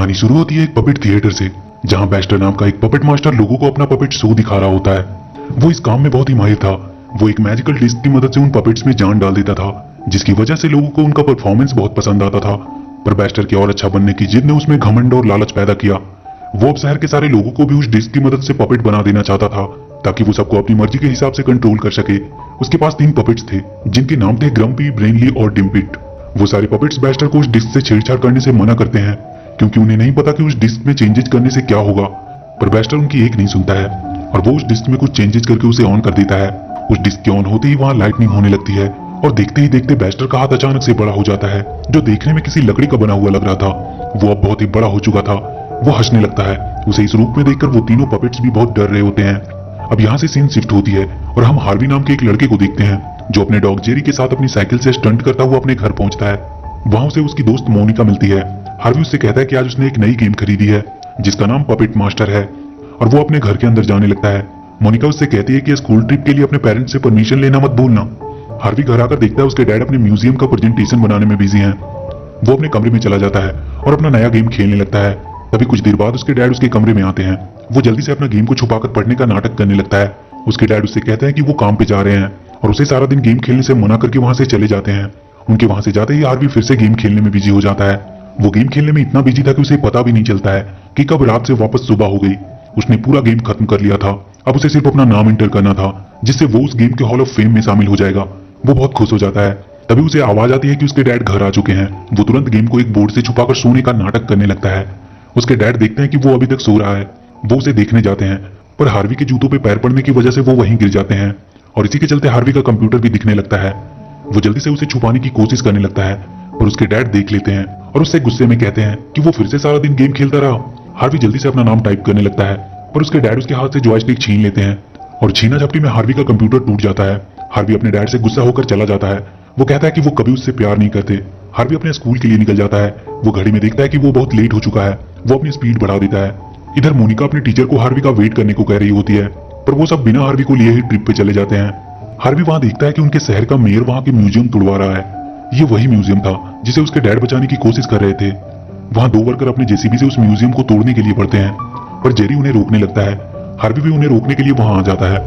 कहानी शुरू होती है एक पपेट थिएटर से, जहां बेस्टर नाम का एक पपेट मास्टर लोगों को अपना पपेट शो दिखा रहा होता है। वो इस काम में बहुत ही माहिर था। वो एक मैजिकल डिस्क की मदद से उन पपेट्स में जान डाल देता था, जिसकी वजह से लोगों को उनका परफॉर्मेंस बहुत पसंद आता था। पर बेस्टर के और अच्छा बनने की जिद ने उसमें घमंड और लालच पैदा किया। वो अब शहर के सारे लोगों को भी उस डिस्क की मदद से पपेट बना देना चाहता था, ताकि वो सबको अपनी मर्जी के हिसाब से कंट्रोल कर सके। उसके पास 3 पपेट्स थे, जिनके नाम थे ग्रम्पी, ब्रेनली और डिम्पिट। वो सारे पपेट्स बेस्टर को उस डिस्क से छेड़छाड़ करने से मना करते हैं, क्योंकि उन्हें नहीं पता कि उस डिस्क में चेंजेस करने से क्या होगा। पर बेस्टर उनकी एक नहीं सुनता है और वो उस डिस्क में कुछ चेंजेस करके उसे ऑन कर देता है। उस डिस्क के ऑन होते ही वहां लाइटनिंग होने लगती है और देखते ही देखते बेस्टर का हाथ अचानक से बड़ा हो जाता है, जो देखने में किसी लकड़ी का बना हुआ लग रहा था। वो अब बहुत ही बड़ा हो चुका था। वो हंसने लगता है। उसे इस रूप में देखकर वो तीनों पपेट्स भी बहुत डर रहे होते हैं। अब यहाँ से सीन शिफ्ट होती है और हम हार्वी नाम के एक लड़के को देखते हैं, जो अपने डॉग जेरी के साथ अपनी साइकिल से स्टंट करता हुआ अपने घर पहुंचता है। वहां उसे उसकी दोस्त मोनिका मिलती है। हार्वी उससे कहता है कि आज उसने एक नई गेम खरीदी है, जिसका नाम पपेट मास्टर है, और वो अपने घर के अंदर जाने लगता है। मोनिका उससे कहती है कि स्कूल ट्रिप के लिए अपने पेरेंट्स से परमिशन लेना मत भूलना। हार्वी घर आकर देखता है उसके डैड अपने म्यूजियम का प्रेजेंटेशन बनाने में बिजी हैं। वो अपने कमरे में चला जाता है और अपना नया गेम खेलने लगता है। तभी कुछ देर बाद उसके डैड उसके कमरे में आते हैं। वो जल्दी से अपना गेम को छुपाकर पढ़ने का नाटक करने लगता है। उसके डैड उससे कहते हैं कि वो काम पे जा रहे हैं और उसे सारा दिन गेम खेलने से मना करके वहां से चले जाते हैं। उनके वहां से जाते ही हार्वी फिर से गेम खेलने में बिजी हो जाता है। वो गेम खेलने में इतना बिजी था कि उसे पता भी नहीं चलता है कि कब रात से वापस सुबह हो गई। उसने पूरा गेम खत्म कर लिया था। अब उसे सिर्फ अपना नाम एंटर करना था, जिससे वो उस गेम के हॉल ऑफ फेम में शामिल हो जाएगा। वो बहुत खुश हो जाता है। तभी उसे आवाज आती है कि उसके डैड घर आ चुके हैं। वो तुरंत गेम को एक बोर्ड से छुपाकर सोने का नाटक करने लगता है। उसके डैड देखते हैं कि वो अभी तक सो रहा है। वो उसे देखने जाते हैं, पर हार्वी के जूतों पे पैर पड़ने की वजह से वो वहीं गिर जाते हैं और इसी के चलते हार्वी का कंप्यूटर भी दिखने लगता है। वो जल्दी से उसे छुपाने की कोशिश करने लगता है, पर उसके डैड देख लेते हैं और उससे गुस्से में कहते हैं कि वो फिर से सारा दिन गेम खेलता रहा। हार्वी जल्दी से अपना नाम टाइप करने लगता है, पर उसके डैड उसके हाथ से जॉयस्टिक छीन लेते हैं और छीना झपटी में हार्वी का कंप्यूटर टूट जाता है। हार्वी अपने डैड से गुस्सा होकर चला जाता है। वो कहता है कि वो कभी उससे प्यार नहीं करते। हार्वी अपने स्कूल के लिए निकल जाता है। वो घड़ी में देखता है कि वो बहुत लेट हो चुका है। वो अपनी स्पीड बढ़ा देता है। इधर मोनिका अपने टीचर को हार्वी का वेट करने को कह रही होती है, पर वो सब बिना हार्वी को लिए ही ट्रिप पे चले जाते हैं। हार्वी वहां देखता है कि उनके शहर का मेयर वहां के म्यूजियम तोड़वा रहा है। ये वही म्यूजियम था जिसे उसके डैड बचाने की कोशिश कर रहे थे। वहां 2 वर्कर अपने जेसीबी से उस म्यूजियम को तोड़ने के लिए बढ़ते हैं, पर जेरी उन्हें रोकने लगता है। हार्वी भी उन्हें रोकने के लिए वहां आ जाता है।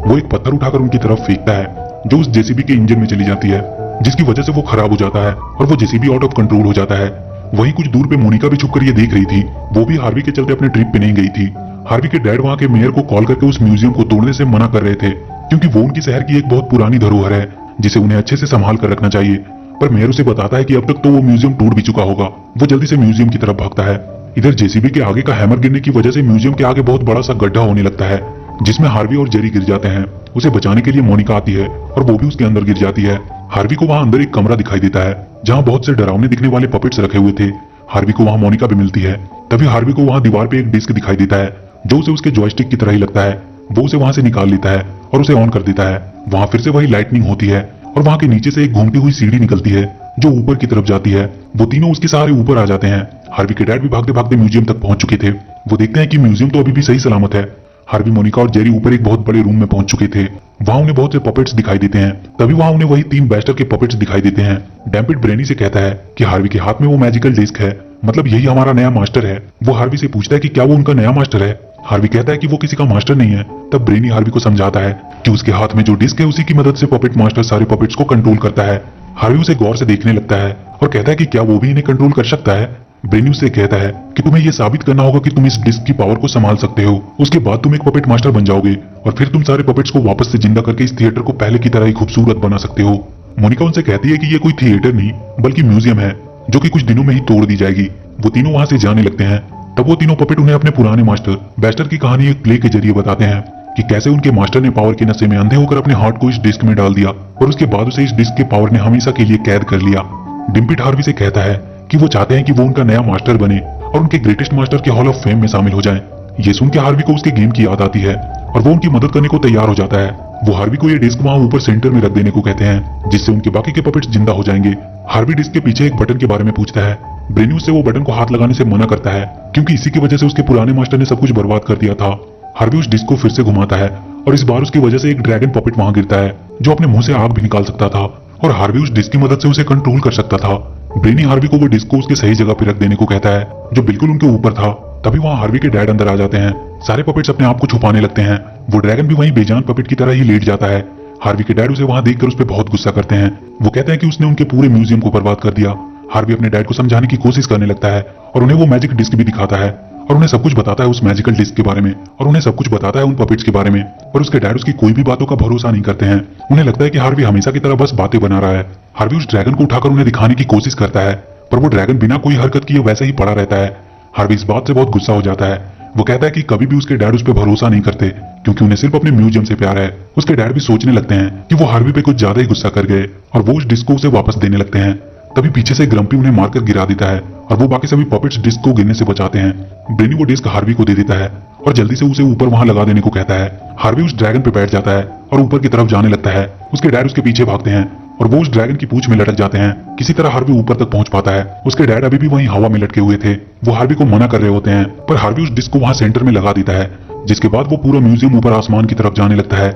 वो एक पत्थर उठाकर उनकी तरफ फेंकता है, जो उस जेसीबी के इंजन में चली जाती है, जिसकी वजह से वो खराब हो जाता है और वो जेसीबी आउट ऑफ कंट्रोल हो जाता है। वहीं कुछ दूर पे मोनिका भी छुपकर ये देख रही थी। वो भी हार्वी के चलते अपने ट्रिप पे नहीं गई थी। हार्वी के डैड वहां के मेयर को कॉल करके उस म्यूजियम को तोड़ने से मना कर रहे थे, क्योंकि वो उनकी शहर की एक बहुत पुरानी धरोहर है, जिसे उन्हें अच्छे से संभाल कर रखना चाहिए। पर मेयर उसे बताता है कि अब तक तो वो म्यूजियम टूट भी चुका होगा। वो जल्दी से म्यूजियम की तरफ भागता है। इधर जेसीबी के आगे का हैमर गिरने की वजह से म्यूजियम के आगे बहुत बड़ा सा गड्ढा होने लगता है, जिसमें हार्वी और जेरी गिर जाते हैं। उसे बचाने के लिए मोनिका आती है और वो भी उसके अंदर गिर जाती है। हार्वी को वहां अंदर एक कमरा दिखाई देता है, जहां बहुत से डरावने दिखने वाले पपेट्स रखे हुए थे। हार्वी को वहां मोनिका भी मिलती है। तभी हार्वी को वहां दीवार पे एक डिस्क दिखाई देता है, जो उसे उसके जॉयस्टिक की तरह ही लगता है। वो उसे वहां से निकाल लेता है और उसे ऑन कर देता है। वहां फिर से वही लाइटनिंग होती है और वहां के नीचे से एक घूमती हुई सीढ़ी निकलती है, जो ऊपर की तरफ जाती है। वो तीनों उसके सहारे ऊपर आ जाते हैं। हार्वी के डैड भी भागते भागते म्यूजियम तक पहुंच चुके थे। वो देखते हैं कि म्यूजियम तो अभी भी सही सलामत है। हार्वी, मोनिका और जेरी ऊपर एक बहुत बड़े रूम में पहुंच चुके थे। वहां उन्हें बहुत से पपेट्स दिखाई देते हैं। तभी वहां उन्हें वही 3 बेस्टर के पपेट्स दिखाई देते हैं। डैम्पिट ब्रेनी से कहता है कि हार्वी के हाथ में वो मैजिकल डिस्क है, मतलब यही हमारा नया मास्टर है। वो हार्वी से पूछता है कि क्या वो उनका नया मास्टर है। हार्वी कहता है कि वो किसी का मास्टर नहीं है। तब ब्रेनी हार्वी को समझाता है कि उसके हाथ में जो डिस्क है उसी की मदद से पपेट मास्टर सारे पपेट्स को कंट्रोल करता है। हार्वी उसे गौर से देखने लगता है और कहता है कि क्या वो भी इन्हें कंट्रोल कर सकता है। ब्रेनी उससे कहता है कि तुम्हें यह साबित करना होगा कि तुम इस डिस्क की पावर को संभाल सकते हो। उसके बाद तुम एक पपेट मास्टर बन जाओगे और फिर तुम सारे पपेट्स को वापस से जिंदा करके इस थिएटर को पहले की तरह ही खूबसूरत बना सकते हो। मोनिका उनसे कहती है कि ये कोई थिएटर नहीं बल्कि म्यूजियम है, जो कि कुछ दिनों में ही तोड़ दी जाएगी। वो तीनों वहां से जाने लगते हैं। तब वो तीनों पपेट उन्हें अपने पुराने मास्टर बेस्टर की कहानी एक प्ले के जरिए बताते हैं कि कैसे उनके मास्टर ने पावर के नशे में अंधे होकर अपने हार्ट को इस डिस्क में डाल दिया और उसके बाद उसे इस डिस्क के पावर ने हमेशा के लिए कैद कर लिया। डिम्पिट हार्वी से कहता है कि वो चाहते हैं कि वो उनका नया मास्टर बने और उनके ग्रेटेस्ट मास्टर के हॉल ऑफ फेम में शामिल हो जाएं। ये सुन के हार्वी को उसके गेम की याद आती है और वो उनकी मदद करने को तैयार हो जाता है। वो हार्वी को ये डिस्क वहां ऊपर सेंटर में रख देने को कहते हैं, जिससे उनके बाकी के पपेट्स जिंदा हो जाएंगे। हार्वी डिस्क के पीछे एक बटन के बारे में पूछता है। ब्रेनी उससे वो बटन को हाथ लगाने से मना करता है, क्योंकि इसी की वजह से उसके पुराने मास्टर ने सब कुछ बर्बाद कर दिया था। हार्वी उस डिस्क को फिर से घुमाता है और इस बार उसकी वजह से एक ड्रैगन पपेट वहां गिरता है, जो अपने मुंह से आग भी निकाल सकता था और हार्वी उस डिस्क की मदद से उसे कंट्रोल कर सकता था। ब्रेनी हार्वी को वो डिस्क को उसके सही जगह पे रख देने को कहता है, जो बिल्कुल उनके ऊपर था। तभी वहाँ हार्वी के डैड अंदर आ जाते हैं। सारे पपेट्स अपने आप को छुपाने लगते हैं। वो ड्रैगन भी वहीं बेजान पपेट की तरह ही लेट जाता है। हार्वी के डैड उसे वहाँ देखकर उस पर बहुत गुस्सा करते हैं। वो कहते हैं कि उसने उनके पूरे म्यूजियम को बर्बाद कर दिया। हार्वी अपने डैड को समझाने की कोशिश करने लगता है और उन्हें वो मैजिक डिस्क भी दिखाता है और उन्हें सब कुछ बताता है उस मैजिकल डिस्क के बारे में और उन्हें सब कुछ बताता है उन पपेट्स के बारे में। पर उसके डैड उसकी कोई भी बातों का भरोसा नहीं करते हैं। उन्हें लगता है कि हार्वी हमेशा की तरह बस बातें बना रहा है। हार्वी उस ड्रैगन को उठाकर उन्हें दिखाने की कोशिश करता है, पर वो ड्रैगन बिना कोई हरकत किए वैसे ही पड़ा रहता है। हार्वी इस बात से बहुत गुस्सा हो जाता है। वो कहता है कि कभी भी उसके डैड उस पर भरोसा नहीं करते, क्योंकि उन्हें सिर्फ अपने म्यूजियम से प्यार है। उसके डैड भी सोचने लगते हैं कि वो हार्वी पे कुछ ज्यादा ही गुस्सा कर गए और वो उस डिस्क को उसे वापस देने लगते हैं। तभी पीछे से ग्रम्पी उन्हें मारकर गिरा देता है और वो बाकी सभी पपेट्स डिस्क को गिरने से बचाते हैं। ब्रेनी वो डिस्क हार्वी को दे देता है और जल्दी से उसे ऊपर वहां लगा देने को कहता है। हार्वी उस ड्रैगन पे बैठ जाता है और ऊपर की तरफ जाने लगता है। उसके डैड उसके पीछे भागते हैं और वो उस ड्रैगन की पूंछ में लटक जाते हैं। किसी तरह हार्वी ऊपर तक पहुंच पाता है। उसके डैड अभी भी वहीं हवा में लटके हुए थे। वो हार्वी को मना कर रहे होते हैं, पर हार्वी उस डिस्क को वहां सेंटर में लगा देता है, जिसके बाद वो पूरा म्यूजियम ऊपर आसमान की तरफ जाने लगता है।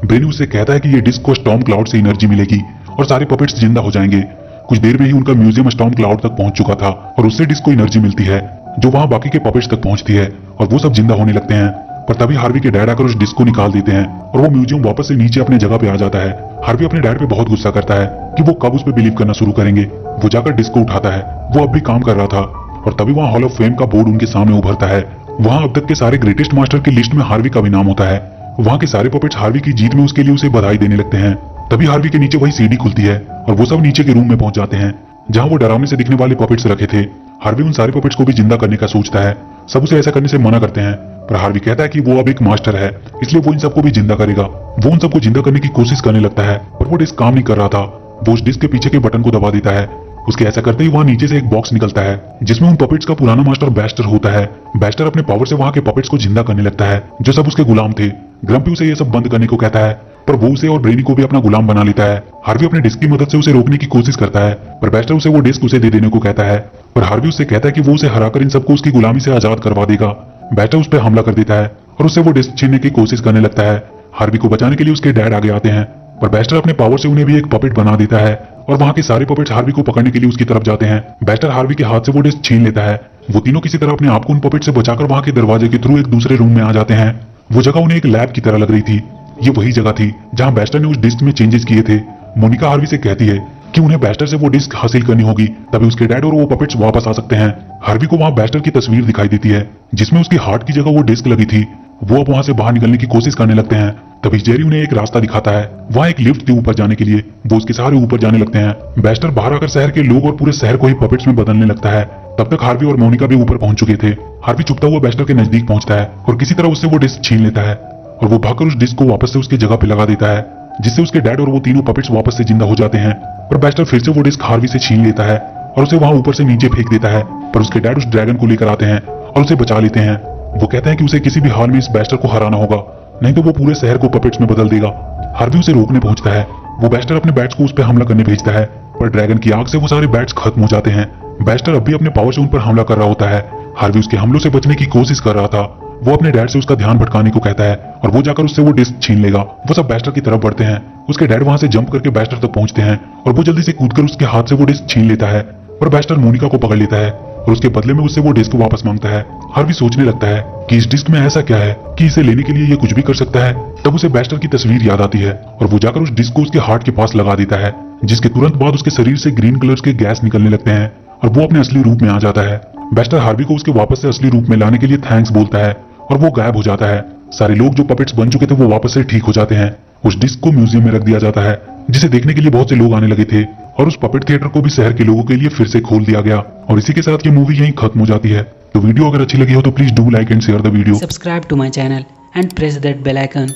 ब्रेनी उससे कहता है कि ये डिस्क को स्टॉर्म क्लाउड से एनर्जी मिलेगी और सारे पपेट्स जिंदा हो जाएंगे। कुछ देर में ही उनका म्यूजियम स्टॉर्म क्लाउड तक पहुंच चुका था और उससे डिस्क को एनर्जी मिलती है, जो वहां बाकी के पपेट्स तक पहुंचती है और वो सब जिंदा होने लगते हैं। पर तभी हार्वी के डैड आकर उस डिस्क को निकाल देते हैं और वो म्यूजियम वापस से नीचे अपने जगह पे आ जाता है। हार्वी अपने डैड पे बहुत गुस्सा करता है कि वो कब उस पे बिलीव करना शुरू करेंगे। वो जाकर डिस्क को उठाता है। वो अब भी काम कर रहा था और तभी वहाँ हॉल ऑफ फेम का बोर्ड उनके सामने उभरता है। वहाँ अब तक के सारे ग्रेटेस्ट मास्टर की लिस्ट में हार्वी का भी नाम होता है। वहाँ के सारे पपेट्स हार्वी की जीत में उसके लिए उसे बधाई देने लगते हैं। तभी हार्वी के नीचे वही सीढ़ी खुलती है और वो सब नीचे के रूम में पहुंच जाते हैं, जहाँ वो डरावने से दिखने वाले पपेट्स रखे थे। हार्वी उन सारे पपेट्स को भी जिंदा करने का सोचता है। सब उसे ऐसा करने से मना करते हैं, पर हार्वी कहता है कि वो अब एक मास्टर है, इसलिए वो इन सबको भी जिंदा करेगा। वो उन सबको जिंदा करने की कोशिश करने लगता है, पर वो डिस्क काम नहीं कर रहा था। वो उस डिस्क के पीछे के बटन को दबा देता है। उसके ऐसा करते ही वहाँ नीचे से एक बॉक्स निकलता है, जिसमें उन पपेट्स का पुराना मास्टर बैस्टर होता है। बैस्टर अपने पावर से वहाँ के पपेट्स को जिंदा करने लगता है, जो सब उसके गुलाम थे। ग्रम्पी उसे ये सब बंद करने को कहता है, पर वो उसे और ब्रेनी को भी अपना गुलाम बना लेता है। हार्वी अपने डिस्क की मदद से उसे रोकने की कोशिश करता है, पर बैस्टर उसे वो डिस्क उसे दे देने को कहता है। पर हार्वी उससे कहता है कि वो उसे हराकर इन सबको उसकी गुलामी से आजाद करवा देगा। बैस्टर उस पर हमला कर देता है और उससे वो डिस्क छीनने की कोशिश करने लगता है। हार्वी को बचाने के लिए उसके डैड आगे आते हैं, पर बैस्टर अपने पावर से उन्हें भी एक पपेट बना देता है और वहाँ के सारे पपेट्स हार्वी को पकड़ने के लिए उसकी तरफ जाते हैं। बैस्टर हार्वी के हाथ से वो डिस्क छीन लेता है। वो तीनों किसी तरह अपने आप को उन पपेट से बचाकर वहाँ के दरवाजे के थ्रू एक दूसरे रूम में आ जाते हैं। वो जगह उन्हें एक लैब की तरह लग रही थी। ये वही जगह थी जहाँ बैस्टर ने उस डिस्क में चेंजेस किए थे। मोनिका हार्वी से कहती है कि उन्हें बैस्टर से वो डिस्क हासिल करनी होगी, तभी उसके डैड और वो पपेट्स वापस आ सकते हैं। हार्वी को वहाँ बैस्टर की तस्वीर दिखाई देती है, जिसमें उसकी हार्ट की जगह वो डिस्क लगी थी। वो अब वहाँ से बाहर निकलने की कोशिश करने लगते हैं। तभी जेरी उन्हें एक रास्ता दिखाता है, वहाँ एक लिफ्ट थी ऊपर जाने के लिए। वो उसके सहारे ऊपर जाने लगते हैं। बैस्टर बाहर आकर शहर के लोग और पूरे शहर को ही पपेट्स में बदलने लगता है। तब तक हार्वी और मोनिका भी ऊपर पहुंच चुके थे। हार्वी चुपता हुआ बैस्टर के नजदीक पहुंचता है और किसी तरह उससे वो डिस्क छीन लेता है और वो भागकर उस डिस्क को वापस से उसकी जगह पे लगा देता है, जिससे उसके डैड और वो तीनों पपेट्स वापस से जिंदा हो जाते हैं। पर बैस्टर फिर से वो डिस्क हार्वी से छीन लेता है और उसे वहां ऊपर से नीचे फेंक देता है। पर उसके डैड उस ड्रैगन को लेकर आते हैं और उसे बचा लेते हैं। वो कहते हैं कि उसे किसी भी हाल में इस बैस्टर को हराना होगा, नहीं तो वो पूरे शहर को पपेट्स में बदल देगा। हार्वी उसे रोकने पहुंचता है। वो बैस्टर अपने बैट्स को उस पर हमला करने भेजता है, पर ड्रैगन की आग से वो सारे बैट्स खत्म हो जाते हैं। बैस्टर अब भी अपने पावर से उन पर हमला कर रहा होता है। हार्वी उसके हमलों से बचने की कोशिश कर रहा था। वो अपने डैड से उसका ध्यान भटकाने को कहता है और वो जाकर उससे वो डिस्क छीन लेगा। वो सब बैस्टर की तरफ बढ़ते हैं। उसके डैड वहां से जंप करके बैस्टर तक पहुंचते हैं और वो जल्दी से कूदकर उसके हाथ से वो डिस्क छीन लेता है। पर बैस्टर मोनिका को पकड़ लेता है और उसके बदले में उससे वो डिस्क वापस मांगता है। हार्वी सोचने लगता है कि इस डिस्क में ऐसा क्या है कि इसे लेने के लिए ये कुछ भी कर सकता है। तब उसे बैस्टर की तस्वीर याद आती है और वो जाकर उस डिस्क को उसके हार्ट के पास लगा देता है, जिसके तुरंत बाद उसके शरीर से ग्रीन कलर के गैस निकलने लगते हैं और वो अपने असली रूप में आ जाता है। बैस्टर हार्वी को उसके वापस से असली रूप में लाने के लिए थैंक्स बोलता है और वो गायब हो जाता है। सारे लोग जो पपेट्स बन चुके थे वो वापस से ठीक हो जाते हैं। उस डिस्क को म्यूजियम में रख दिया जाता है, जिसे देखने के लिए बहुत से लोग आने लगे थे और उस पपेट थिएटर को भी शहर के लोगों के लिए फिर से खोल दिया गया। और इसी के साथ ये मूवी यहीं खत्म हो जाती है। तो वीडियो अगर अच्छी लगी हो तो please do like and share the video. Subscribe to my channel and press that bell icon